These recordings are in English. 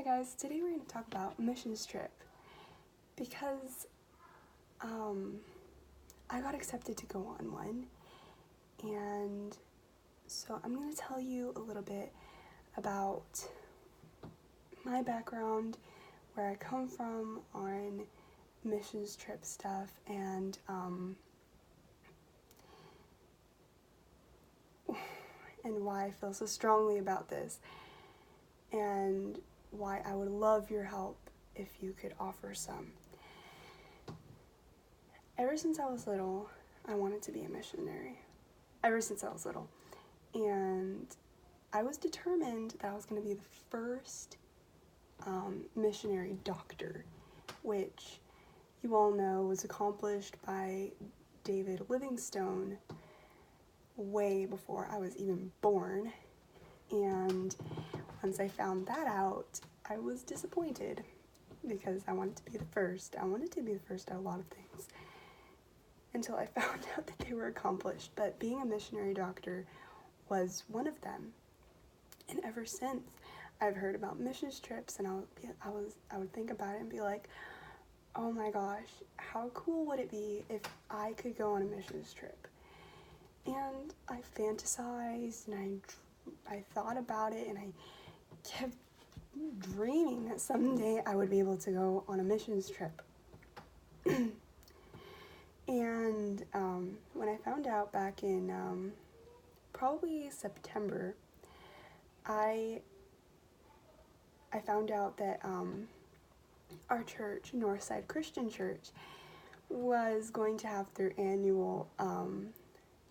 Hi guys, today we're going to talk about missions trip because I got accepted to go on one, and so I'm going to tell you a little bit about my background, where I come from on missions trip stuff, and why I feel so strongly about this, and why I would love your help if you could offer some. Ever since I was little, I wanted to be a missionary. Ever since I was little. And I was determined that I was going to be the first missionary doctor, which you all know was accomplished by David Livingstone way before I was even born. And once I found that out, I was disappointed because I wanted to be the first. I wanted to be the first at a lot of things until I found out that they were accomplished. But being a missionary doctor was one of them. And ever since, I've heard about missions trips, and I would think about it and be like, oh my gosh, how cool would it be if I could go on a missions trip? And I fantasized, and I thought about it, and I kept dreaming that someday I would be able to go on a missions trip. And when I found out back in probably September, I found out that our church, Northside Christian Church, was going to have their annual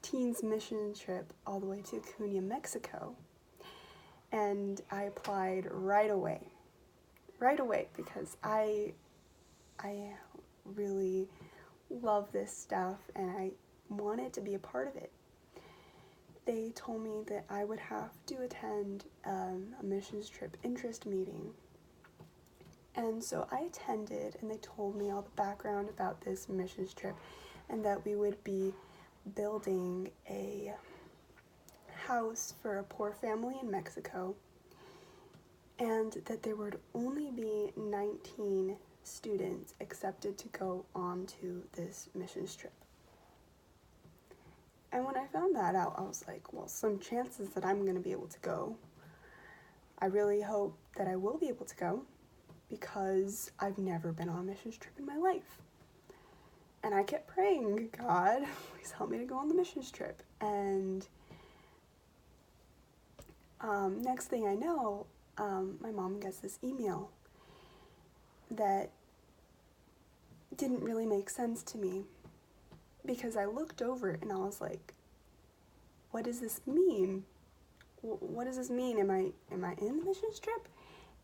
teens mission trip all the way to Cunha, Mexico. And I applied right away because I really love this stuff and I wanted to be a part of it. They told me that I would have to attend a missions trip interest meeting. And so I attended, and they told me all the background about this missions trip and that we would be building a house for a poor family in Mexico, and that there would only be 19 students accepted to go on to this missions trip. And when I found that out, I was like, well, some chances that I'm going to be able to go. I really hope that I will be able to go because I've never been on a missions trip in my life. And I kept praying, God, please help me to go on the missions trip. And next thing I know, my mom gets this email that didn't really make sense to me, because I looked over it and I was like, what does this mean? What does this mean? Am I in the missions trip?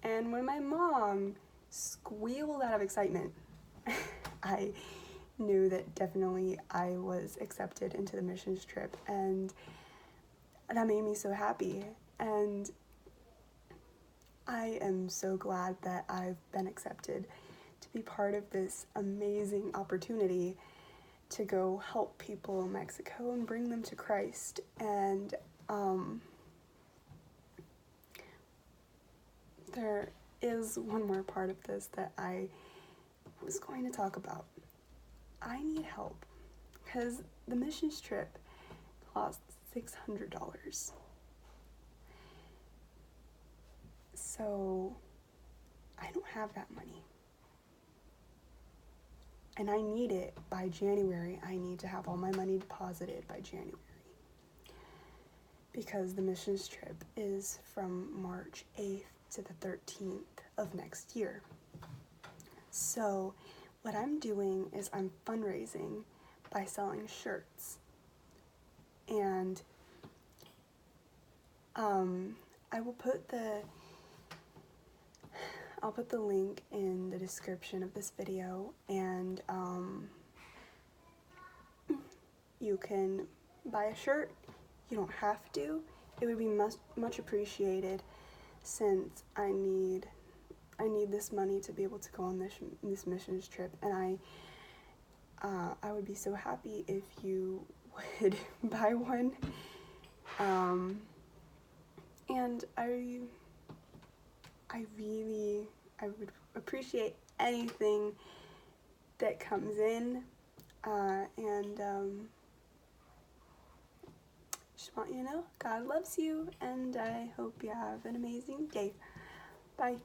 And when my mom squealed out of excitement, I knew that definitely I was accepted into the missions trip, and that made me so happy. And I am so glad that I've been accepted to be part of this amazing opportunity to go help people in Mexico and bring them to Christ. And there is one more part of this that I was going to talk about. I need help because the missions trip costs $600. So I don't have that money. And I need it by January. I need to have all my money deposited by January, because the missions trip is from March 8th to the 13th of next year. So what I'm doing is I'm fundraising by selling shirts. And I'll put the link in the description of this video, and you can buy a shirt. You don't have to. It would be much appreciated, since I need this money to be able to go on this missions trip, and I would be so happy if you would buy one. And I would appreciate anything that comes in, and just want you to know God loves you, and I hope you have an amazing day. Bye.